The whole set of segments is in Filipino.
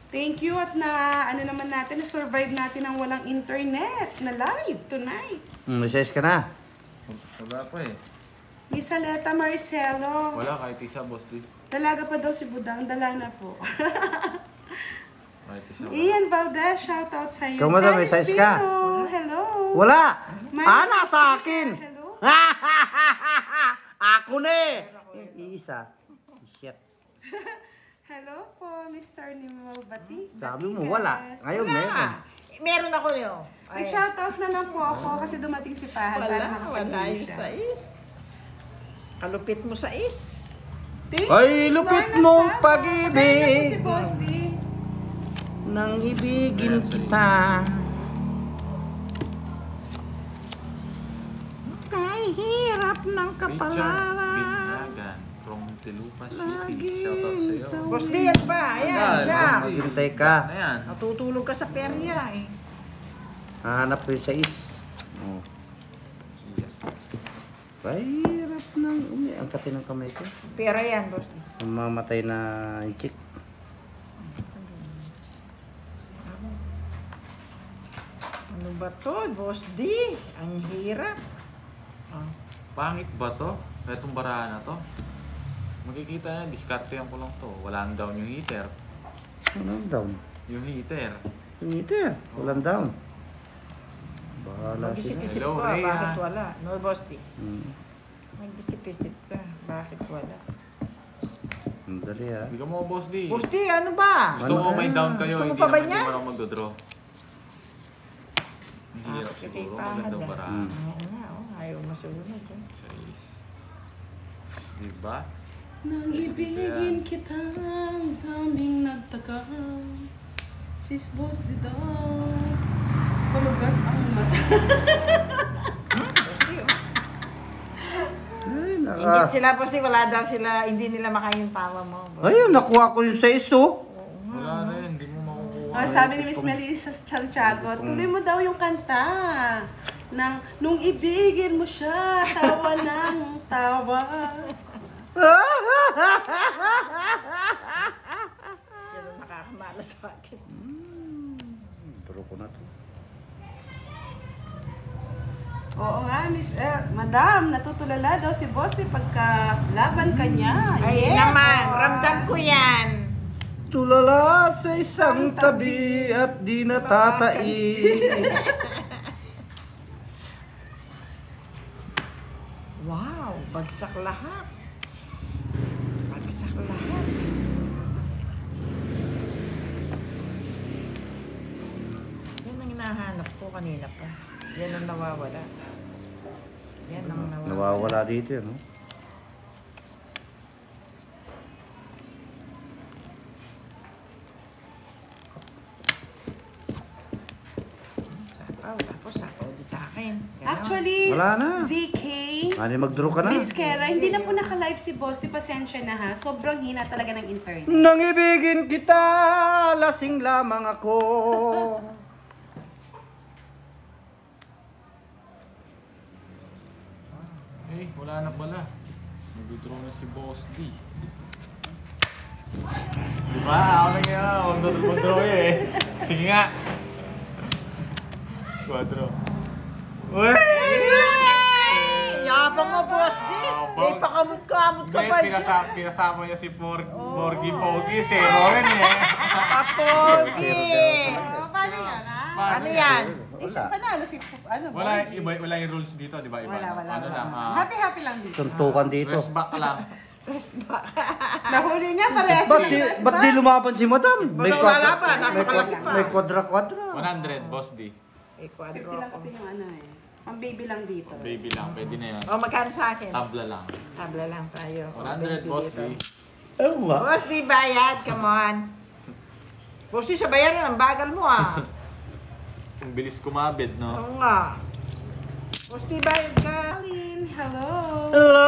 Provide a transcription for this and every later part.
Thank you at ano naman natin, na-survive natin ang walang internet na live tonight. Message ka na. Wala pa eh. Miss Aleta Marcelo. Wala kahit isa, boss D. Dalaga pa daw si Budang. Dala na po. Kahit isa. Ian Valdez, shoutout sa iyo. Ikaw, madam, may size ka? Hello. Wala! My Nasa akin! Hello. Ako na eh! Iisa. Shit. Hello po, Mr. Nimo Bati. Sabi mo wala. Ngayon meron. Meron ako yun. Ay, shoutout na lang po ako kasi dumating si Pahal. Wala yung sais. Kalupit mo sais. Ay, lupit mong pag-ibig. Si Boss D. Nang ibigin kita. Kay hirap ng Richard Binagan from Telupa City. Shoutout sa'yo. Boss Diaz ba? Ayan, siya. Maghintay ka. Ano yan? Natutulog ka sa perya eh. Hanap ko yung sais. Oh. Ay, hirap ng ang kasi ng kamay ko. Pera yan, Boss Diaz. Mamatay na yung chick. Ano ba to, Boss D? Ang hirap. Pangit ba to? Itong barahan na to? Makikita na, diskartehan ko lang to. Walang down yung heater. Walang down. Yung heater. Yung heater. Walang down. Bahala sila. Mag-isip-isip Hello, ka, Rhea. bakit wala? No, Boss D. Hmm. Mag-isip-isip ka, bakit wala? Ang dali ha. Hindi ka mo, boss D. Boss D, ano ba? Gusto mo may down kayo, Gusto mo hindi pa ba naman niyan? hindi mo magdodraw. Ang hirap Ah, siguro, pahad, magandang ah. barahan. Oo nga, oh, ayaw masunod eh. Sais. Diba? Nang ibigin kita, ang daming nagtaka. Sis Boss D daw. Kulugat ang mata. Ay, Ingit sila, Boss D, wala daw sila, hindi nila makain yung tawa mo. Boss. ayun, nakuha ko yung sais oh. Wala rin, hindi mo makukuha. Oh, sabi ni Miss Melissa Santiago, tuloy mo daw yung kanta. Nung ibigin mo siya, tawa ng tawa. Yan ang nakakamala sa akin. Turo ko na to. Oo nga, Miss, Madam, natutulala daw si Boss di pagka laban ka niya. Ay naman, ramdam ko yan. Tulala sa isang tabi at di natatai. Wow, bagsak lahat. Bagsak lahat. Yan ang hinahanap ko kanina pa. Yan ang nawawala. Yan ang nawawala. Nawawala dito yun, no? Sapaw, tapos sapaw di sa akin. Ganon. Actually, Wala na. ZK, Ano, mag-draw ka na? Miss Kera, hindi na po naka-live si Boss. Di pasensya na ha. Sobrang hina talaga ng internet. Nang ibigin kita, lasing lamang ako. Eh, wala na pala. Mag-draw na si Boss D. Diba? Ako na nga. Mag-draw eh. Sige nga. Quadro. Uy! Yabang mo, Boss D. May pakamot-kamot ka pa dyan. Pinasama niya si Porgy Pogi. Zero rin eh. Kapogi. Paano yan ha? Ano yan? Isang panalo si, Wala yung rules dito, di ba? Iba, Wala. Ano lang, Happy lang dito. Suntukan dito. rest back lang. Nahuli niya, parehas Ba't di lumaban si Madam? Wala pa, napakalaki pa. May kwadra-kwadra. 100, Boss D. Eh, 50 quadro lang ako. kasi yung ano eh. Ang baby lang dito. Baby lang, pwede na yun. O, magkano sa akin? Tabla lang. Tabla lang tayo. 100, Boss D. Ewan ba? Boss D, bayad. Come on. Boss D, sa bayaran, ang bagal mo ah. Ang bilis kumabit, no? Oo nga. Boss D, bayad ka. Aline, hello. Hello!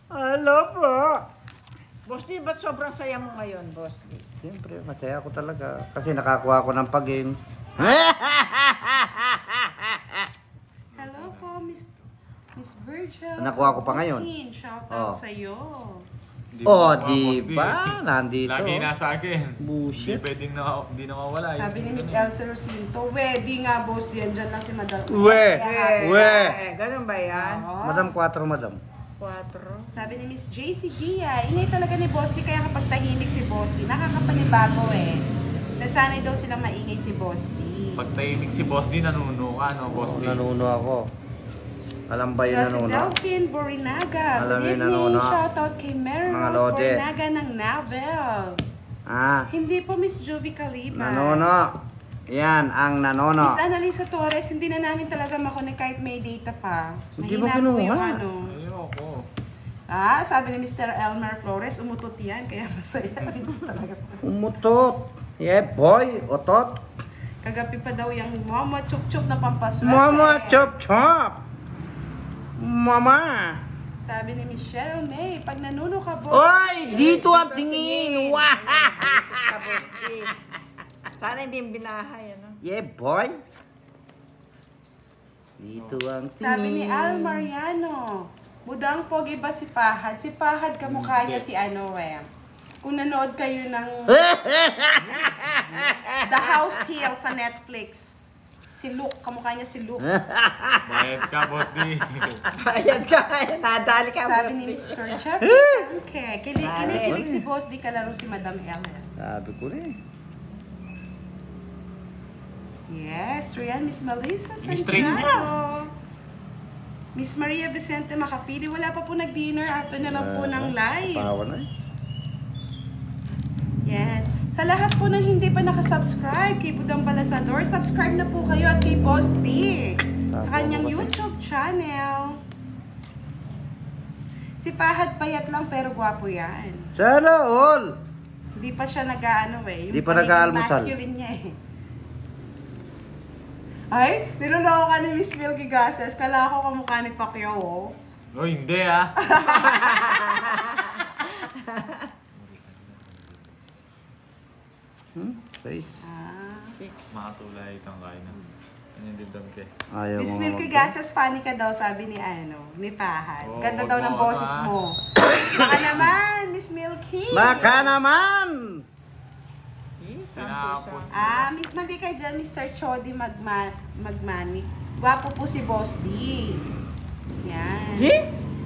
Hello po! Boss D, ba't sobrang saya mo ngayon, Boss D? Siyempre, masaya ako talaga. Kasi nakakuha ko ng pag-games. Hello po, Miss Virgil. Nakuha ko pa ngayon. Shoutout Oh. sa'yo. Oh, mo di Boss D. ba? Nandito. Lagi nasa akin. Bullshit. Hindi pwedeng di nawawala. Sabi ni Miss Elsa Rosinto, di nga boss, di andyan lang si Madam. We. Ganun ba yan? Madam 4, madam. 4. Sabi ni Miss JC Gia, ingay talaga ni Boss D, kaya kapag tahimik si Boss D, nakakapanibago eh. Nasanay daw silang maingay si Boss D. Pag tahimik si Boss D, nanuno ka, no, Boss D? Nanuno ako. Alam ba yung Si nanuno? Delphine Borinaga. Alam Good yung evening. nanuno. Shoutout kay Mary Mga Rose lode. Borinaga ng Navel. Ah, Hindi po Miss Jovi Caliba. nanono. Yan, ang nanono. Miss Annalisa Torres, hindi na namin talaga makonek kahit may data pa. Hindi mo Mahina po yung kinuha. ano. Ayoko. Sabi ni Mr. Elmer Flores, umutot yan, kaya masaya. Talaga. Umutot. Yeah, boy. Otot. Kagabi pa daw yung mama chup-chup na pampaswerte. Mama, chop, chop. Mama. Sabi ni Miss Cheryl May, pag nanuno ka, boss. Oy, dito ang tingin. Wah! Sana hindi yung binahay, ano? Yeah, boy. Dito ang tingin. Sabi ni Al Mariano, budang pogi ba si Fahad? Si Fahad kamukha niya si ano eh. Kung nanood kayo ng The House Hill sa Netflix. Si Luke, kamukha niya si Luke. Bayad ka, Boss D. Bayad ka, nadali ka, Sabi Boss ni D. Mr. Jeffrey Tanke, kinikilig si Boss di kalaro si Madam Ellen. Sabi ko rin. Yes, Rian, Miss Melissa Straight Santiago. Miss Maria Vicente Makapili, wala pa po nag-dinner after na lang po ng live. Pawa na eh. Yes. Sa lahat po ng hindi pa nakasubscribe kay Budang Balasador, subscribe na po kayo at kay Boss D sa kanyang YouTube channel. Si Fahad payat lang pero gwapo yan. Sana all. Hindi pa siya nag-ano eh. Di pa pagiging nag-aalmusal. masculine niya eh. Ay, niloloko ka ni Miss Milky Gases. Kala ko kamukha ni Pacquiao oh. Oh, hindi ah. Face. 6. Makatulay itong kain na. Ano yung dindam ke? Ayaw Miss mo. Milky Gases, funny ka daw, sabi ni ni Fahad. Oh, Ganda wag daw mo ng ano, boses ah. mo. Baka naman, Miss Milky. Baka naman. Sinapon. Mali kayo dyan, Mr. Chody Magmani. Gwapo po si Boss D. Yan.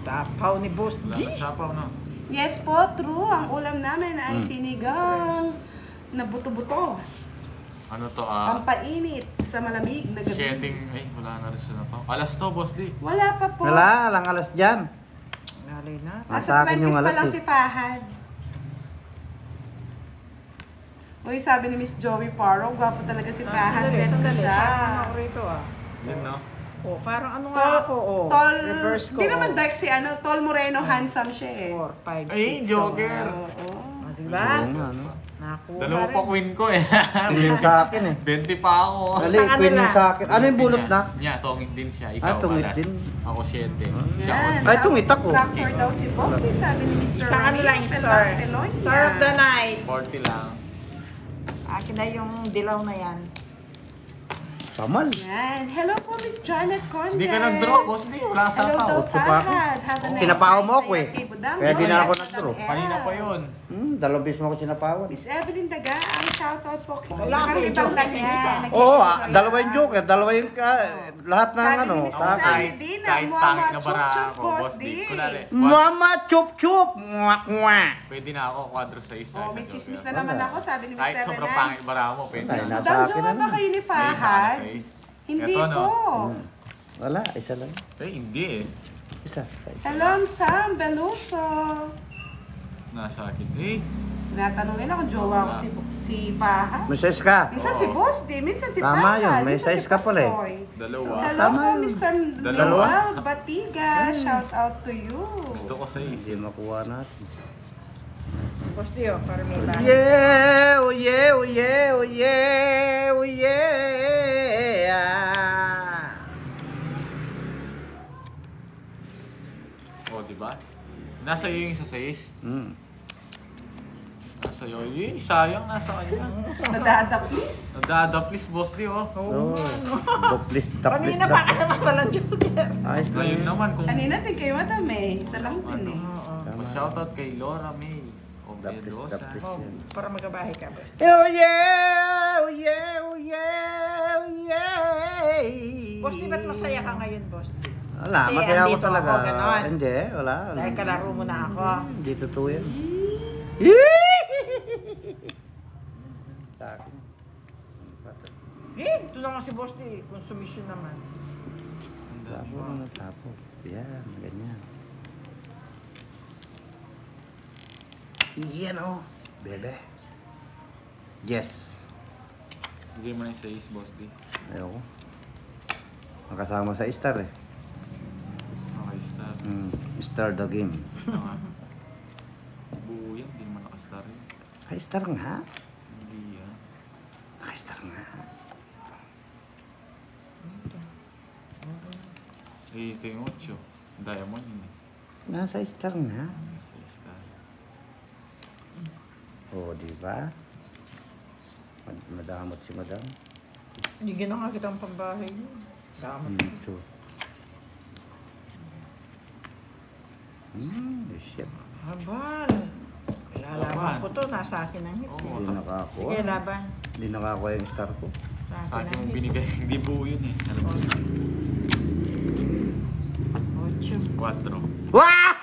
Sapaw ni Boss Wala D. na sapaw, no? Yes po, true. Ang ulam namin ay sinigang na buto-buto. Ano to ah? Pampainit sa malamig na gabi. Shedding. Ay, wala na rin sa napaw. Alas to, Boss D. Wala pa po. Wala, lang alas dyan. Nalay na. Nasa Nasa akin 20s yung pa alas lang eh. si Fahad. Uy, sabi ni Miss Joey Parro, gwapo talaga si Fahad. Bet ko Sandali. siya. Parang ako rito ah. Yun, no? Oh, parang ano nga ako, oh. Tall, Reverse ko. di naman dark si Tall Moreno, handsome siya eh. 4, 5, 6. Ay, Joker. Oo. Diba? Oo nga, no? Nakuha Dalawa rin. pa queen ko eh. Tingin sa akin eh. 20 pa ako. Dali, Sa queen kanila. yung sa akin. Ano yung bulot na? Niya, tungit din siya. Ikaw, tungit alas. din. Ako 7. Siya Yan. 8. Ay, tungit ako. Tractor daw si Boss, di sabi ni Mr. Isang ano lang, star. Peloy Star of the night. 40 lang. Akin na yung dilaw na yan. Samal. Yan. Hello po, Miss Janet Conde. Hindi ka nag-draw, Boss D. Wala sa Hello daw, tao. Utso pa ako. Fahad. Have a nice Pinapahaw mo night ako sa'yo eh. kay Budang. Kaya di na ako Yes, nag-draw. Madam Kanina Elle. pa yun. Dalawang beses mo ako sinapawan. Miss Evelyn Daga, ang shoutout po. Wala Parang ko yung ibang joke lang na yan. isa. Oo, Nag-enjoy dalawa yan. yung joker. Dalawa yung lahat ng Sabi ano. ni Miss Sa akin. Kahit, Medina, kahit Mama, pangit na bara chup-chup, ako, Boss Boss D. D. Kunwari, Mama, chup chup. Mwak mwak. pwede na ako, quadro sa isa. Oh, may chismis na naman ako, sabi ni Kahit Mr. sobrang Renan. pangit bara mo, pwede. Ay, Miss nasa Budang, akin jowa na ba naman. kayo ni May isa ka na Fahad? sa is. Hindi Eto, no? po. Wala, isa lang. Eh, hindi eh. Isa, isa. Hello, Sam Beluso. Nasa akin. Eh, Tinatanong nila kung jowa ko si Fahad. May size ka. Minsan si Boss D, minsan si Tama Fahad. yun, may minsan size si ka pala eh. Pakoy. dalawa. Hello Tama po, yun. Mr. Dalawa. Noel Batiga. Shout out to you. Gusto ko sa Hindi isip. makuha natin. Boss D, oh, para may bahay. Yeah, oh yeah, oh yeah, oh yeah, oh yeah. O, di ba? Nasa iyo yung isa sa is. Nasa iyo. Yun, sayang nasa kanya. Nadada, please. Nadada, please, Boss D, oh. Oh, doplis, doplis, Kanina pa ka naman palang joker. Ayos lang Ngayon yun. naman, kung Kanina din kayo madam eh. Isa lang din eh. Oo. mas Shoutout kay Laura May. Obedosa. Dapis Oh, yan. para magabahay ka, boss. Oh yeah! Oh yeah! Oh yeah! Oh yeah! Boss, di ba't masaya ka ngayon, boss? Wala, Kasi masaya ako andito talaga. ako, ganon. Hindi, wala. Dahil kalaro mo na ako. Hindi totoo yan. Sa akin. Ito naman si boss, di. Consumption naman. Sapo na sapo. Yan, ganyan. Iyan oh, bebe. Yes. Sige mo na yung 6, boss D. Ayoko. Nakasama sa star eh. Okay, star. Star the game. Tama. Buo yan, hindi naman nakastar yun. Ay, star nga. Hindi yan. Ay, star nga. Eh, ito yung 8. Diamond yun eh. Nasa star nga. Sa star. Oo, di ba? Madamot si madam. Hindi ginawa nga kitang pambahay niyo. Damot. True. Shit. Habal. Kaya laban ko to, nasa akin ang hits. Oo. Hindi nakakuha. Sige, laban. Hindi nakakuha yung star ko. Sa Sa akin akin ang mong hits. binigay, hindi buo yun eh. Alam mo? 8. 4. Wow!